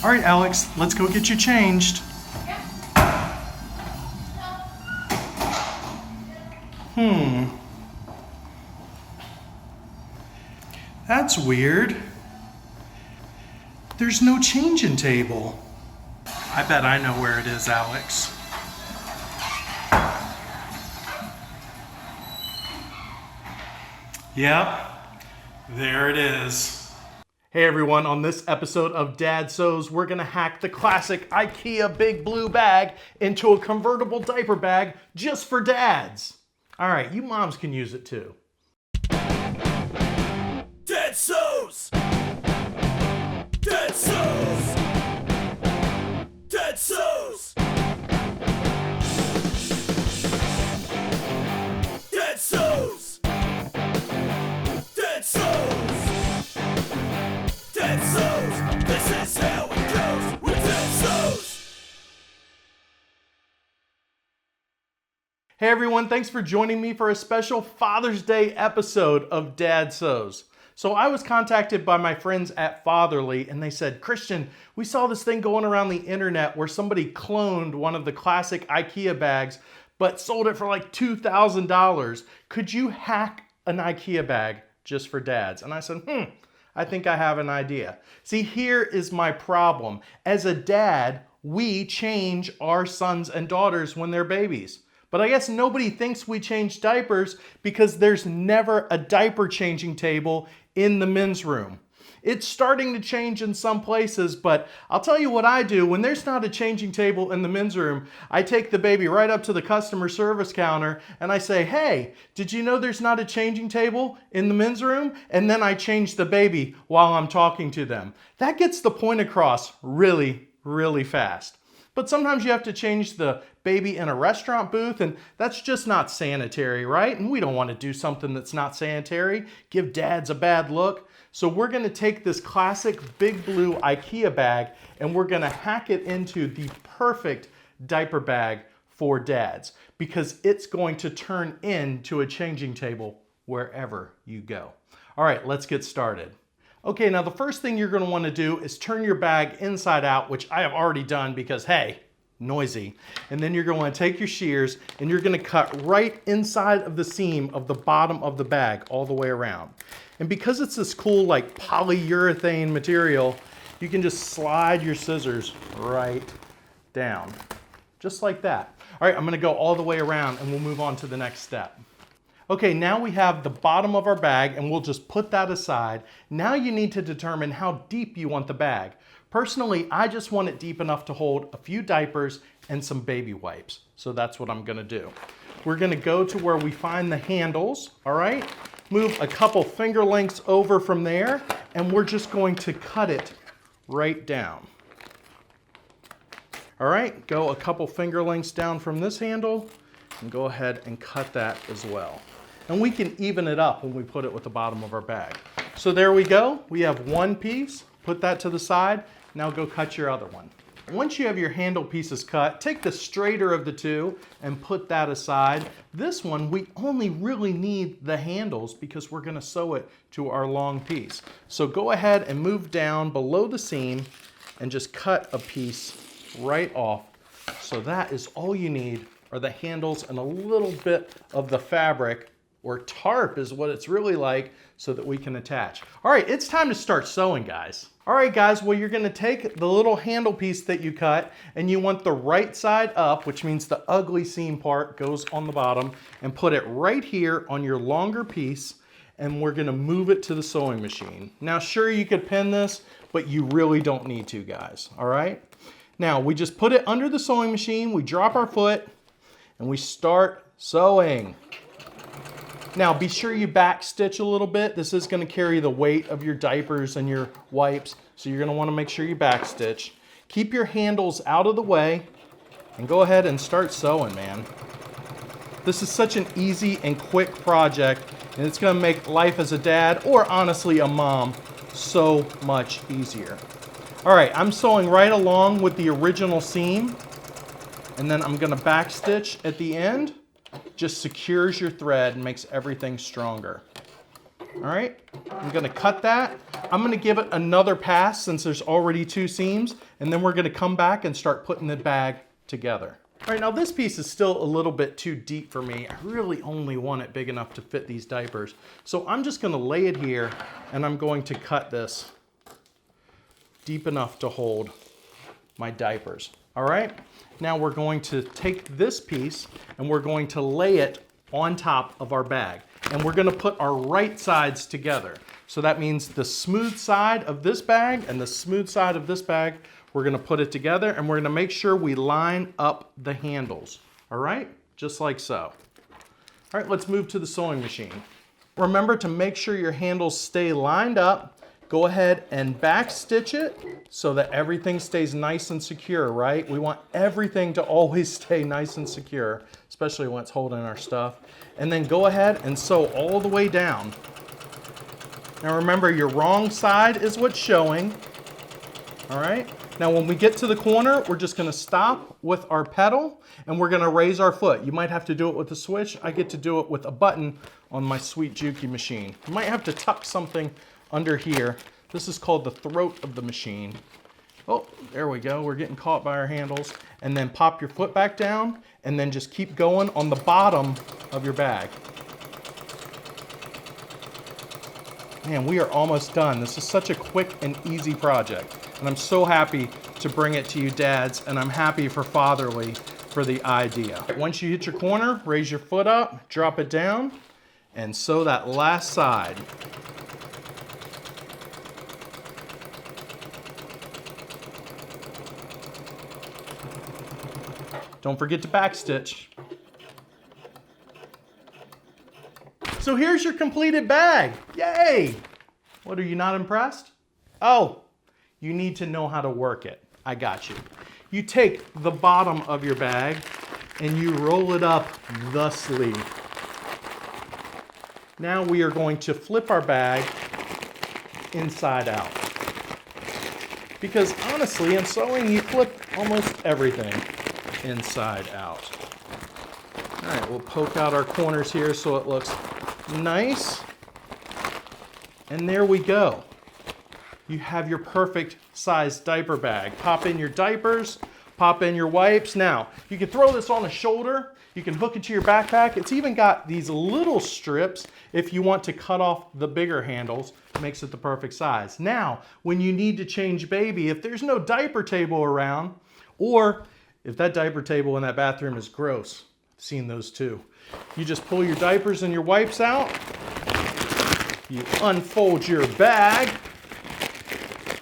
All right, Alex, let's go get you changed. That's weird. There's no changing table. I bet I know where it is, Alex. Yep, there it is. Hey everyone, on this episode of Dad Sews, we're gonna hack the classic IKEA big blue bag into a convertible diaper bag just for dads. All right, you moms can use it too. Dad Sews! Dad Sews! Dad Sews! Dad Sews! Dad Sews! Dad Sews! This is how it goes with Dad Sews! Hey everyone, thanks for joining me for a special Father's Day episode of Dad Sews. So I was contacted by my friends at Fatherly and they said, Christian, we saw this thing going around the internet where somebody cloned one of the classic IKEA bags but sold it for like $2,000. Could you hack an IKEA bag just for dads? And I said, I think I have an idea. See, here is my problem. As a dad, we change our sons and daughters when they're babies. But I guess nobody thinks we change diapers because there's never a diaper changing table in the men's room. It's starting to change in some places, but I'll tell you what I do. When there's not a changing table in the men's room, I take the baby right up to the customer service counter and I say, hey, did you know there's not a changing table in the men's room? And then I change the baby while I'm talking to them. That gets the point across really, really fast. But sometimes you have to change the baby in a restaurant booth, and that's just not sanitary, right? And we don't want to do something that's not sanitary, give dads a bad look. So we're going to take this classic big blue IKEA bag and we're going to hack it into the perfect diaper bag for dads because it's going to turn into a changing table wherever you go. All right, let's get started. Okay, now the first thing you're going to want to do is turn your bag inside out, which I have already done because, hey, noisy. And then you're going to want to take your shears and you're going to cut right inside of the seam of the bottom of the bag all the way around. And because it's this cool like polyurethane material, you can just slide your scissors right down, just like that. All right, I'm going to go all the way around and we'll move on to the next step. Okay, now we have the bottom of our bag and we'll just put that aside. Now you need to determine how deep you want the bag. Personally, I just want it deep enough to hold a few diapers and some baby wipes. So that's what I'm gonna do. We're gonna go to where we find the handles, all right? Move a couple finger lengths over from there and we're just going to cut it right down. All right, go a couple finger lengths down from this handle and go ahead and cut that as well. And we can even it up when we put it with the bottom of our bag. So there we go. We have one piece. Put that to the side. Now go cut your other one. Once you have your handle pieces cut, take the straighter of the two and put that aside. This one, we only really need the handles because we're going to sew it to our long piece. So go ahead and move down below the seam and just cut a piece right off. So that is all you need are the handles and a little bit of the fabric, or tarp is what it's really like, so that we can attach. All right, it's time to start sewing, guys. All right, guys, well, you're gonna take the little handle piece that you cut and you want the right side up, which means the ugly seam part goes on the bottom, and put it right here on your longer piece, and we're gonna move it to the sewing machine. Now, sure, you could pin this, but you really don't need to, guys, all right? Now, we just put it under the sewing machine, we drop our foot, and we start sewing. Now be sure you back stitch a little bit. This is going to carry the weight of your diapers and your wipes, so you're going to want to make sure you back stitch. Keep your handles out of the way and go ahead and start sewing, man. This is such an easy and quick project, and it's going to make life as a dad, or honestly a mom, so much easier. All right, I'm sewing right along with the original seam, and then I'm going to back stitch at the end. Just secures your thread and makes everything stronger. All right, I'm gonna cut that. I'm gonna give it another pass since there's already 2 seams, and then we're gonna come back and start putting the bag together. All right, now this piece is still a little bit too deep for me. I really only want it big enough to fit these diapers. So I'm just gonna lay it here and I'm going to cut this deep enough to hold my diapers. All right, now we're going to take this piece and we're going to lay it on top of our bag. And we're gonna put our right sides together. So that means the smooth side of this bag and the smooth side of this bag, we're gonna put it together and we're gonna make sure we line up the handles. All right, just like so. All right, let's move to the sewing machine. Remember to make sure your handles stay lined up. Go ahead and back stitch it so that everything stays nice and secure, right? We want everything to always stay nice and secure, especially when it's holding our stuff. And then go ahead and sew all the way down. Now remember, your wrong side is what's showing. All right? Now when we get to the corner, we're just gonna stop with our pedal and we're gonna raise our foot. You might have to do it with a switch. I get to do it with a button on my sweet Juki machine. You might have to tuck something under here. This is called the throat of the machine. Oh, there we go. We're getting caught by our handles. And then pop your foot back down and then just keep going on the bottom of your bag. Man, we are almost done. This is such a quick and easy project. And I'm so happy to bring it to you dads, and I'm happy for Fatherly for the idea. Once you hit your corner, raise your foot up, drop it down, and sew that last side. Don't forget to backstitch. So here's your completed bag. Yay! What, are you not impressed? Oh, you need to know how to work it. I got you. You take the bottom of your bag and you roll it up thusly. Now we are going to flip our bag inside out. Because honestly, in sewing, you flip almost everything inside out. All right, we'll poke out our corners here so it looks nice. And there we go. You have your perfect size diaper bag. Pop in your diapers, pop in your wipes. Now, you can throw this on a shoulder. You can hook it to your backpack. It's even got these little strips if you want to cut off the bigger handles. Makes it the perfect size. Now, when you need to change baby, if there's no diaper table around, or if that diaper table in that bathroom is gross, I've seen those too. You just pull your diapers and your wipes out. You unfold your bag.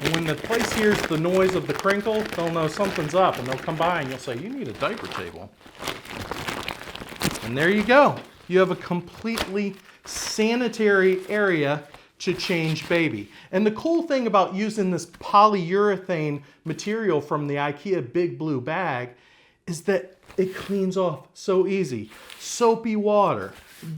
And when the place hears the noise of the crinkle, they'll know something's up and they'll come by and you'll say, you need a diaper table. And there you go. You have a completely sanitary area to change baby. And the cool thing about using this polyurethane material from the IKEA Big Blue bag is that it cleans off so easy. Soapy water,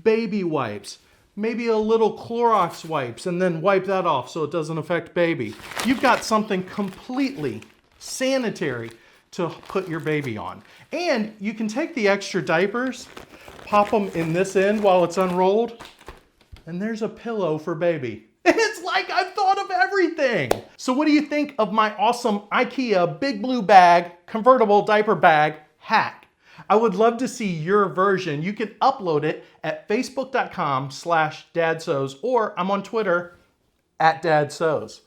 baby wipes, maybe a little Clorox wipes, and then wipe that off so it doesn't affect baby. You've got something completely sanitary to put your baby on. And you can take the extra diapers, pop them in this end while it's unrolled, and there's a pillow for baby. It's like I've thought of everything. So what do you think of my awesome IKEA Big Blue bag, convertible diaper bag hack? I would love to see your version. You can upload it at facebook.com/dadsews, or I'm on Twitter @dadsews.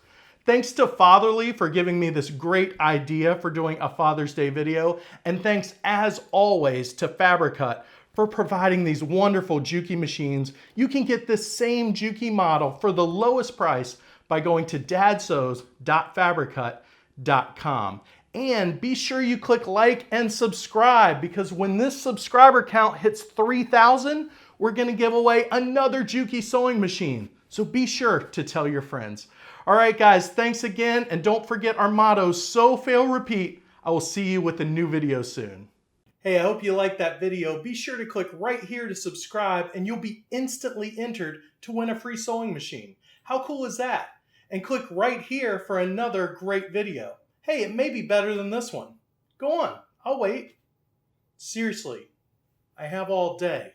Thanks to Fatherly for giving me this great idea for doing a Father's Day video. And thanks as always to FRAKTA for providing these wonderful Juki machines. You can get this same Juki model for the lowest price by going to dadsews.fabricut.com. And be sure you click like and subscribe, because when this subscriber count hits 3,000, we're gonna give away another Juki sewing machine. So be sure to tell your friends. All right, guys, thanks again. And don't forget our motto, sow, fail, repeat. I will see you with a new video soon. Hey, I hope you liked that video. Be sure to click right here to subscribe and you'll be instantly entered to win a free sewing machine. How cool is that? And click right here for another great video. Hey, it may be better than this one. Go on, I'll wait. Seriously, I have all day.